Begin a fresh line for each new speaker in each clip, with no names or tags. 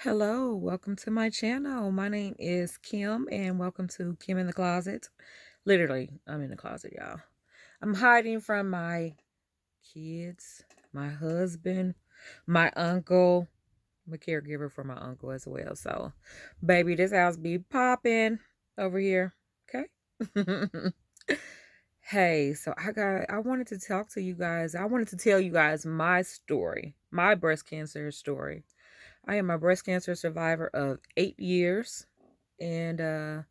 Hello, welcome to my channel. My name is Kim and welcome to Kim in the Closet. Literally, I'm in the closet, y'all. I'm hiding from my kids, my husband, my uncle. I'm a caregiver for my uncle as well. So, baby, this house be popping over here. Okay? Hey, so I wanted to talk to you guys. I wanted to tell you guys my story, my breast cancer story. I am a breast cancer survivor of 8 years. And I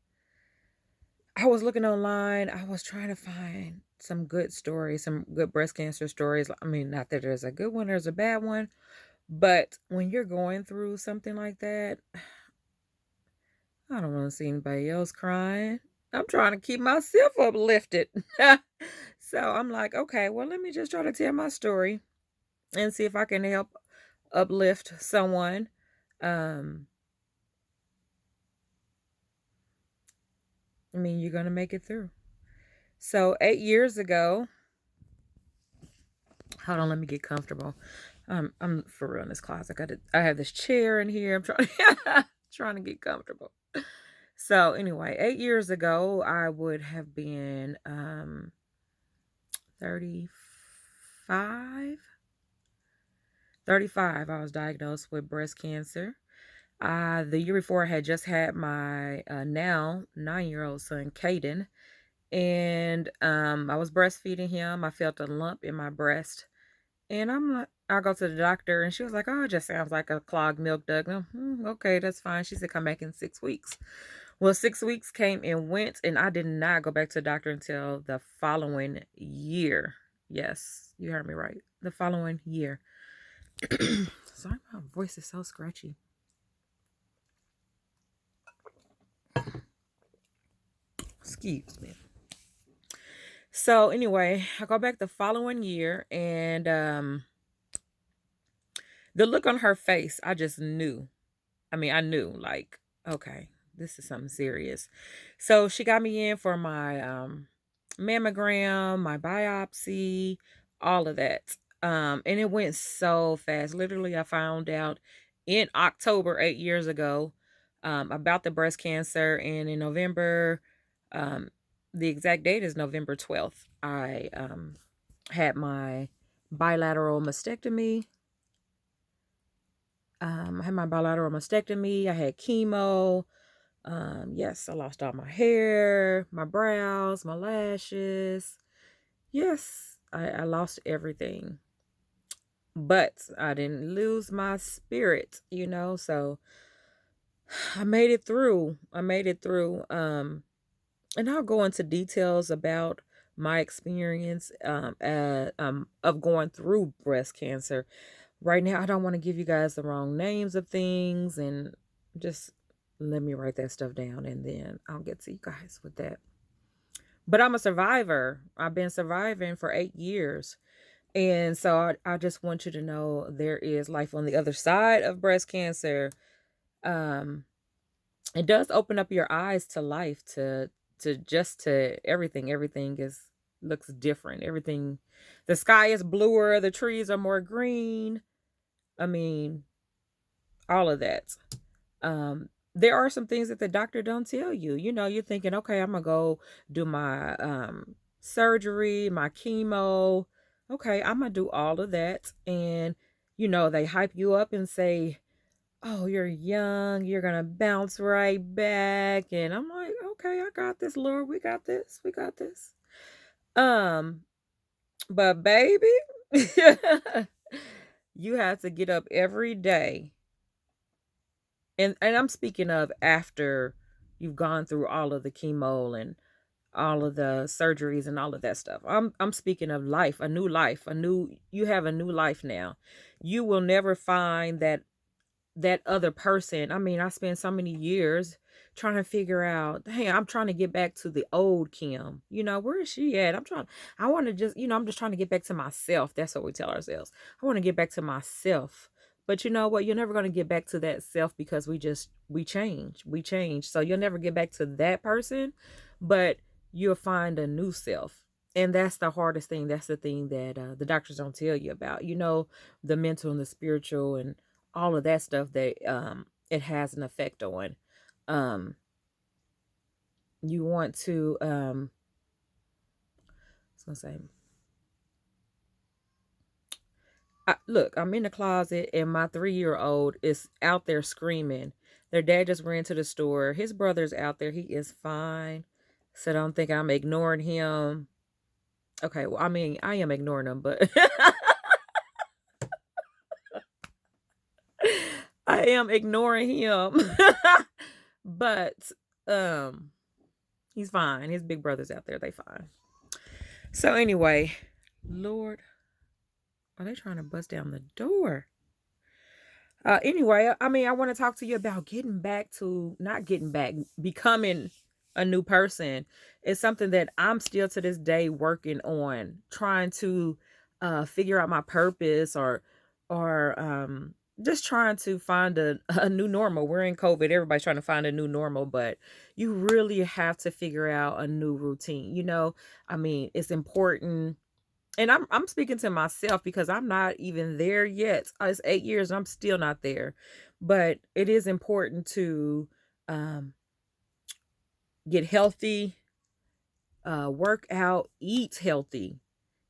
was looking online. I was trying to find some good stories, some good breast cancer stories. I mean, not that there's a good one, there's a bad one. But when you're going through something like that, I don't want to see anybody else crying. I'm trying to keep myself uplifted. So I'm like, okay, well, let me just try to tell my story and see if I can help uplift someone. Um, I mean, you're going to make it through. So 8 years ago, hold on, let me get comfortable. I'm for real in this closet. I have this chair in here. I'm trying trying to get comfortable. So anyway, 8 years ago, I would have been 35. 35. I was diagnosed with breast cancer. The year before, I had just had my now 9-year-old son, Caden, and I was breastfeeding him. I felt a lump in my breast. And I'm like, I go to the doctor and she was like, oh, it just sounds like a clogged milk duct. Okay, that's fine. She said, come back in 6 weeks. Well, 6 weeks came and went, and I did not go back to the doctor until the following year. Yes, you heard me right. The following year. Sorry, my voice is so scratchy. Excuse me. So anyway, I go back the following year, and the look on her face, I just knew. I mean, I knew, like, okay, this is something serious. So she got me in for my mammogram, my biopsy, all of that. And it went so fast. Literally, I found out in October 8 years ago about the breast cancer, and in November, um, the exact date is November 12th. I had my bilateral mastectomy. I had my bilateral mastectomy. I had chemo. Yes, I lost all my hair, my brows, my lashes. Yes, I lost everything. But I didn't lose my spirit, so I made it through. I made it through. And I'll go into details about my experience of going through breast cancer. Right now, I don't want to give you guys the wrong names of things, and just let me write that stuff down and then I'll get to you guys with that. But I'm a survivor. I've been surviving for 8 years. And so I just want you to know there is life on the other side of breast cancer. Um, it does open up your eyes to life, to everything. Everything is looks different. Everything, the sky is bluer, the trees are more green. I mean, all of that. There are some things that the doctor don't tell you. You're thinking, okay, I'm gonna go do my surgery, my chemo. Okay, I'm gonna do all of that. And they hype you up and say, oh, you're young, you're gonna bounce right back. And I'm like, okay, I got this, Lord. We got this. We got this. Um, but baby, you have to get up every day, and I'm speaking of after you've gone through all of the chemo and all of the surgeries and all of that stuff. I'm speaking of life, a new life, you have a new life now. You will never find that other person. I mean, I spent so many years trying to figure out, hey, I'm trying to get back to the old Kim. Where is she at? I want to just, I'm just trying to get back to myself. That's what we tell ourselves. I want to get back to myself. But you know what? You're never going to get back to that self because we change. We change. So you'll never get back to that person, but you'll find a new self. And that's the hardest thing. That's the thing that the doctors don't tell you about. The mental and the spiritual and all of that stuff that it has an effect on. Um, you want to, I was gonna say, look, I'm in the closet and my 3-year-old is out there screaming. Their dad just ran to the store. His brother's out there. He is fine. So don't think I'm ignoring him. Okay, well, I mean, I am ignoring him, but I am ignoring him. But um he's fine. His big brother's out there. They fine. So anyway, Lord, are they trying to bust down the door? Anyway, I mean, I want to talk to you about getting back to not getting back, becoming a new person. It's something that I'm still to this day working on, trying to figure out my purpose or just trying to find a new normal. We're in COVID, everybody's trying to find a new normal, but you really have to figure out a new routine. I mean, it's important, and I'm speaking to myself because I'm not even there yet. It's 8 years and I'm still not there. But it is important to um, get healthy, work out, eat healthy.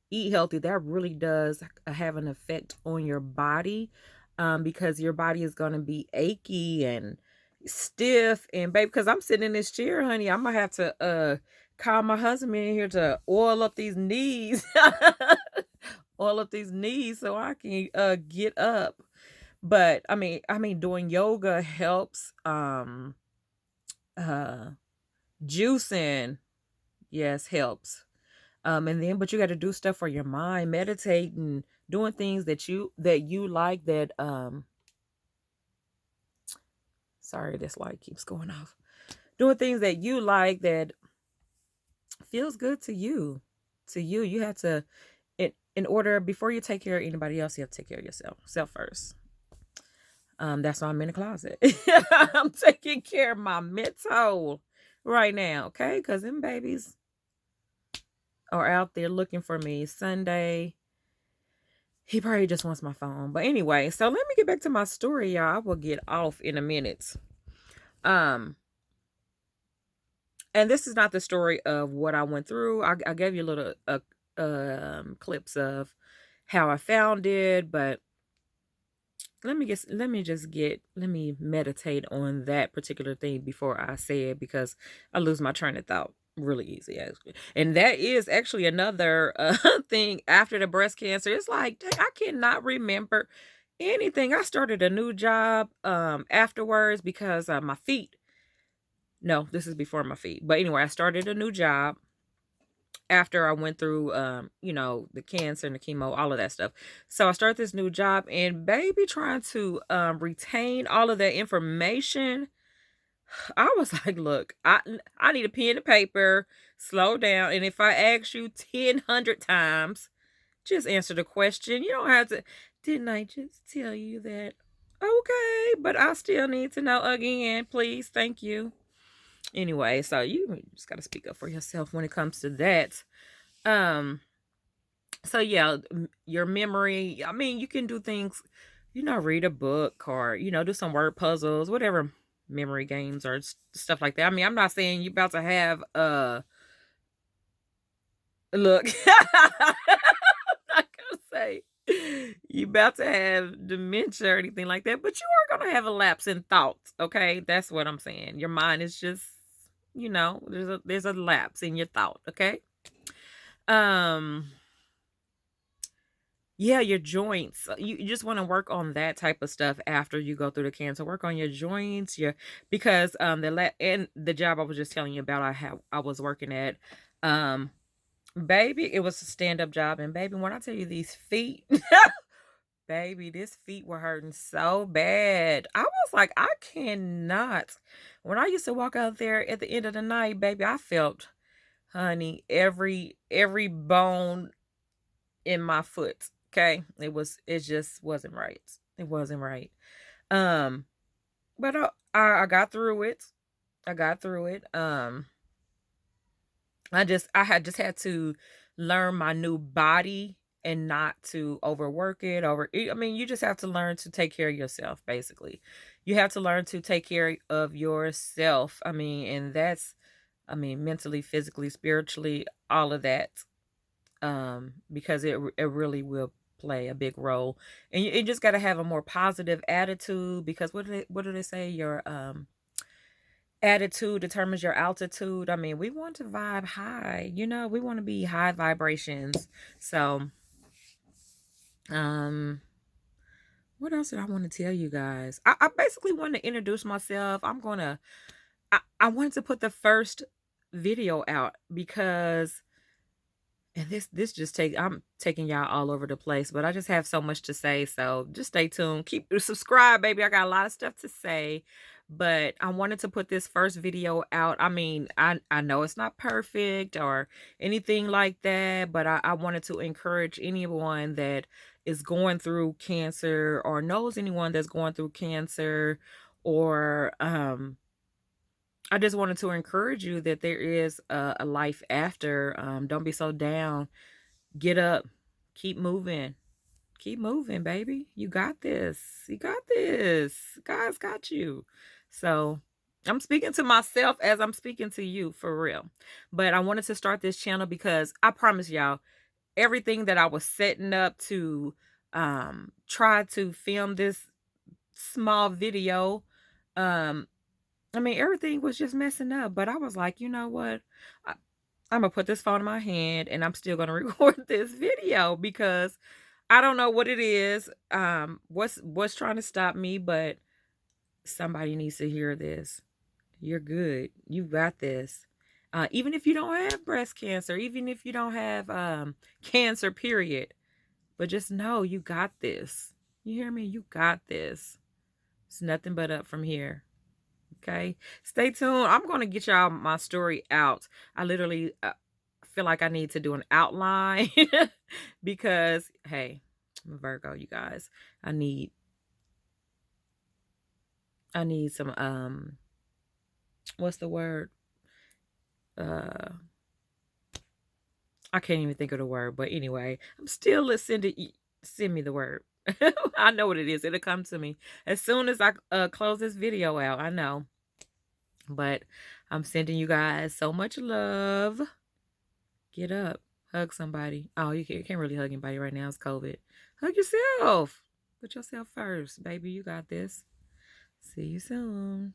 Eat healthy. That really does have an effect on your body, because your body is going to be achy and stiff. And babe, because I'm sitting in this chair, honey, I'm gonna have to call my husband in here to oil up these knees. Oil up these knees so I can get up. But I mean doing yoga helps. Uh Juicing, yes, helps. And then but you got to do stuff for your mind, meditating, doing things that you like, that sorry, this light keeps going off. Doing things that you like, that feels good to you. You have to, in order, before you take care of anybody else, you have to take care of yourself first. That's why I'm in the closet. I'm taking care of my mental right now, okay? Because them babies are out there looking for me. Sunday, he probably just wants my phone. But anyway, so let me get back to my story, y'all. I will get off in a minute. Um, and this is not the story of what I went through. I gave you a little clips of how I found it, but let me meditate on that particular thing before I say it, because I lose my train of thought really easy, actually. And that is actually another thing after the breast cancer. It's like, dang, I cannot remember anything. I started a new job afterwards because my feet. No, this is before my feet. But anyway, I started a new job after I went through the cancer and the chemo, all of that stuff. So I started this new job, and baby, trying to retain all of that information. I was like, look, I need a pen and paper, slow down, and if I ask you 100 times, just answer the question. You don't have to, didn't I just tell you that? Okay, but I still need to know again, please. Thank you. Anyway, so you just got to speak up for yourself when it comes to that. Um, so yeah, your memory, I mean, you can do things, read a book, or, do some word puzzles, whatever, memory games or stuff like that. I mean, I'm not saying you about to have look, I'm not gonna say you about to have dementia or anything like that, but you are gonna have a lapse in thoughts, okay? That's what I'm saying. Your mind is just, there's a lapse in your thought, okay? Um Yeah, your joints. You just want to work on that type of stuff after you go through the cancer. Work on your joints, because and the job I was just telling you about, I was working at, um baby, it was a stand-up job, and baby, when I tell you these feet, baby, these feet were hurting so bad. I was like, I cannot. When I used to walk out there at the end of the night, baby, I felt, honey, every bone in my foot. Okay. It just wasn't right. It wasn't right. Um, but I got through it. I got through it. I had to learn my new body. and not to overwork it over I mean, you just have to learn to take care of yourself, basically. You have to learn to take care of yourself. I mean, and that's I mean, mentally, physically, spiritually, all of that. Because it really will play a big role. And you just got to have a more positive attitude because what do they say? Your attitude determines your altitude. I mean, we want to vibe high, we want to be high vibrations. So, um, what else did I want to tell you guys? I basically want to introduce myself. I wanted to put the first video out because and this just I'm taking y'all all over the place, but I just have so much to say. So just stay tuned. Keep subscribe, baby. I got a lot of stuff to say. But I wanted to put this first video out. I mean, I know it's not perfect or anything like that, but I wanted to encourage anyone that is going through cancer or knows anyone that's going through cancer or I just wanted to encourage you that there is a life after. Don't be so down. Get up. Keep moving. Keep moving, baby. You got this. You got this. God's got you. So I'm speaking to myself as I'm speaking to you for real. But I wanted to start this channel because I promise y'all, everything that I was setting up to try to film this small video, um, I mean, everything was just messing up. But I was like, you know what? I'm gonna put this phone in my hand and I'm still gonna record this video because I don't know what it is. What's trying to stop me, but somebody needs to hear this. You're good. You got this. Even if you don't have breast cancer, even if you don't have cancer, period. But just know you got this. You hear me? You got this. It's nothing but up from here. Okay, stay tuned. I'm going to get y'all my story out. I literally feel like I need to do an outline because, hey, I'm a Virgo, you guys. I need some, what's the word? I can't even think of the word, but anyway, I'm still listening. Send me the word. I know what it is. It'll come to me as soon as I close this video out. I know. But I'm sending you guys so much love. Get up. Hug somebody. Oh, you can't really hug anybody right now. It's COVID. Hug yourself. Put yourself first, baby. You got this. See you soon.